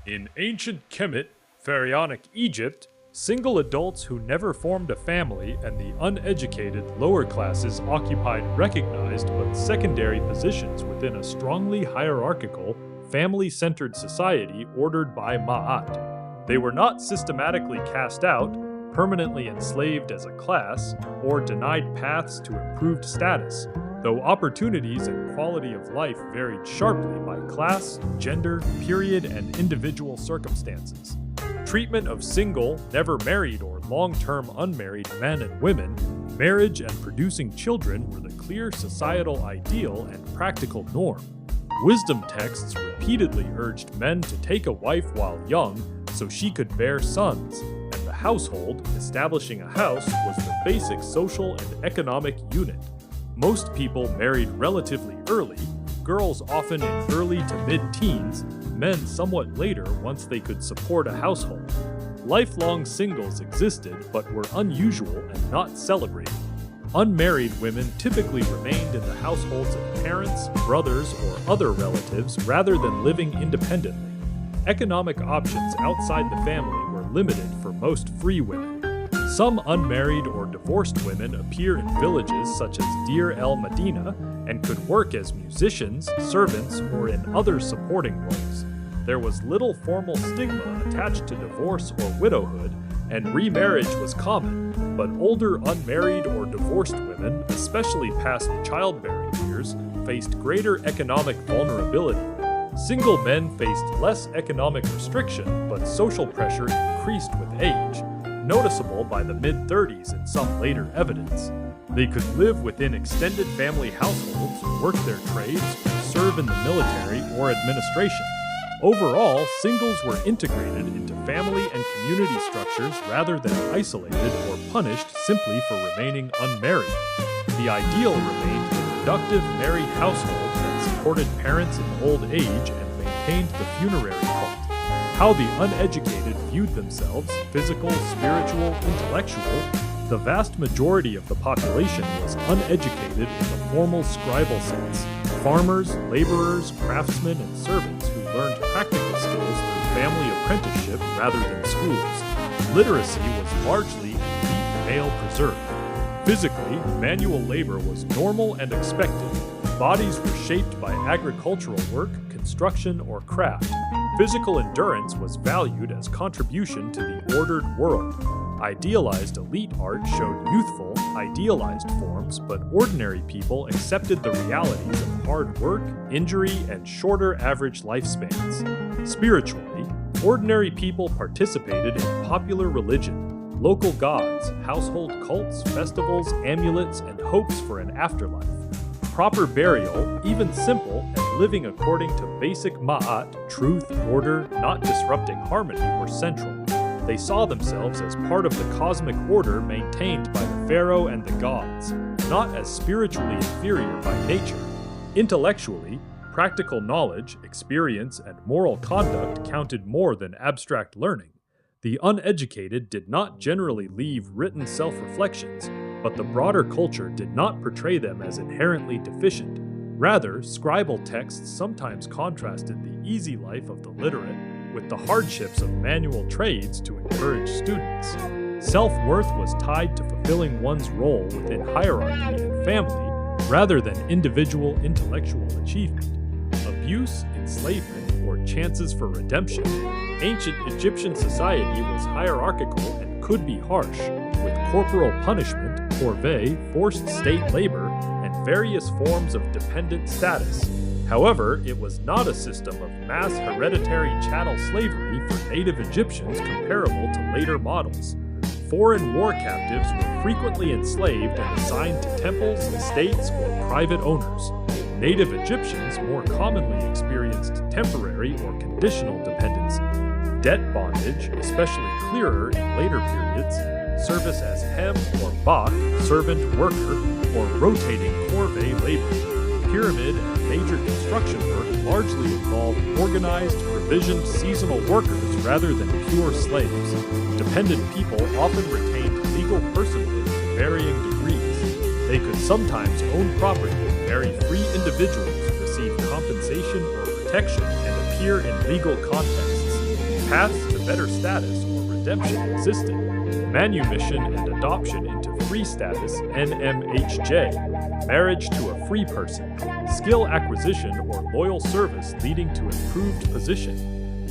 In ancient Kemet, pharaonic Egypt, single adults who never formed a family and the uneducated lower classes occupied recognized but secondary positions within a strongly hierarchical, family-centered society ordered by Ma'at. They were not systematically cast out, permanently enslaved as a class, or denied paths to improved status, though opportunities and quality of life varied sharply by class, gender, period, and individual circumstances. Treatment of single, never married, or long-term unmarried men and women, marriage and producing children were the clear societal ideal and practical norm. Wisdom texts repeatedly urged men to take a wife while young so she could bear sons, and the household, establishing a house, was the basic social and economic unit. Most people married relatively early, girls often in early to mid-teens, men somewhat later once they could support a household. Lifelong singles existed but were unusual and not celebrated. Unmarried women typically remained in the households of parents, brothers, or other relatives rather than living independently. Economic options outside the family were limited for most free women. Some unmarried or divorced women appear in villages such as Deir el-Medina and could work as musicians, servants, or in other supporting roles. There was little formal stigma attached to divorce or widowhood, and remarriage was common, but older unmarried or divorced women, especially past childbearing years, faced greater economic vulnerability. Single men faced less economic restriction, but social pressure increased with age, noticeable by the mid-30s in some later evidence. They could live within extended family households, work their trades, or serve in the military or administration. Overall, singles were integrated into family and community structures rather than isolated or punished simply for remaining unmarried. The ideal remained a productive married household that supported parents in old age and maintained the funerary cult. How the uneducated viewed themselves, physical, spiritual, intellectual, the vast majority of the population was uneducated in the formal scribal sense. Farmers, laborers, craftsmen, and servants who learned practical skills through family apprenticeship rather than schools. Literacy was largely in deep male preserved. Physically, manual labor was normal and expected. Bodies were shaped by agricultural work, construction, or craft. Physical endurance was valued as contribution to the ordered world. Idealized elite art showed youthful, idealized forms, but ordinary people accepted the realities of hard work, injury, and shorter average lifespans. Spiritually, ordinary people participated in popular religion, local gods, household cults, festivals, amulets, and hopes for an afterlife. Proper burial, even simple, and living according to basic ma'at, truth, order, not disrupting harmony, were central. They saw themselves as part of the cosmic order maintained by the pharaoh and the gods, not as spiritually inferior by nature. Intellectually, practical knowledge, experience, and moral conduct counted more than abstract learning. The uneducated did not generally leave written self-reflections, but the broader culture did not portray them as inherently deficient. Rather, scribal texts sometimes contrasted the easy life of the literate with the hardships of manual trades to encourage students. Self-worth was tied to fulfilling one's role within hierarchy and family, rather than individual intellectual achievement. Abuse, enslavement, or chances for redemption. Ancient Egyptian society was hierarchical and could be harsh, with corporal punishment, corvée, forced state labor, and various forms of dependent status. However, it was not a system of mass hereditary chattel slavery for native Egyptians comparable to later models. Foreign war captives were frequently enslaved and assigned to temples, estates, or private owners. Native Egyptians more commonly experienced temporary or conditional dependency. Debt bondage, especially clearer in later periods, service as hem or bak, servant worker, or rotating corvée labor. Pyramid and major construction work largely involved organized, provisioned seasonal workers rather than pure slaves. Dependent people often retained legal personhood to varying degrees. They could sometimes own property, marry free individuals, receive compensation or protection, and appear in legal contexts. Paths to better status or redemption existed: manumission and adoption into free status (NMHJ), marriage to a free person, skill acquisition or loyal service leading to improved position.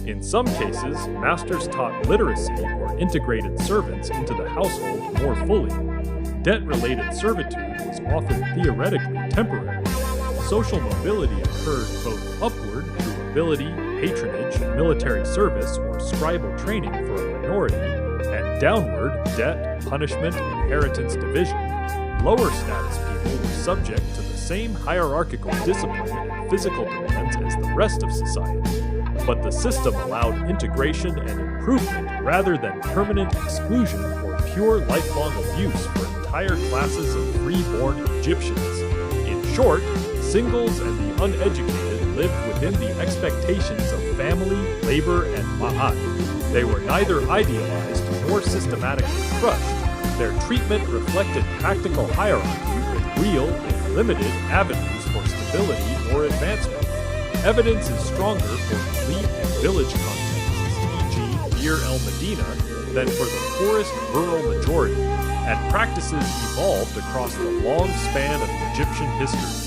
In some cases, masters taught literacy or integrated servants into the household more fully. Debt-related servitude was often theoretically temporary. Social mobility occurred both upward through ability, patronage, military service, or scribal training for a minority, and downward, debt, punishment, inheritance division. Lower status people were subject to the same hierarchical discipline and physical demands as the rest of society. But the system allowed integration and improvement rather than permanent exclusion or pure lifelong abuse for entire classes of free-born Egyptians. In short, singles and the uneducated lived within the expectations of family, labor, and ma'at. They were neither idealized nor systematically crushed. Their treatment reflected practical hierarchy with real, if limited, avenues for stability or advancement. Evidence is stronger for fleet and village contexts, e.g. Bir el Medina, than for the poorest rural majority, and practices evolved across the long span of Egyptian history.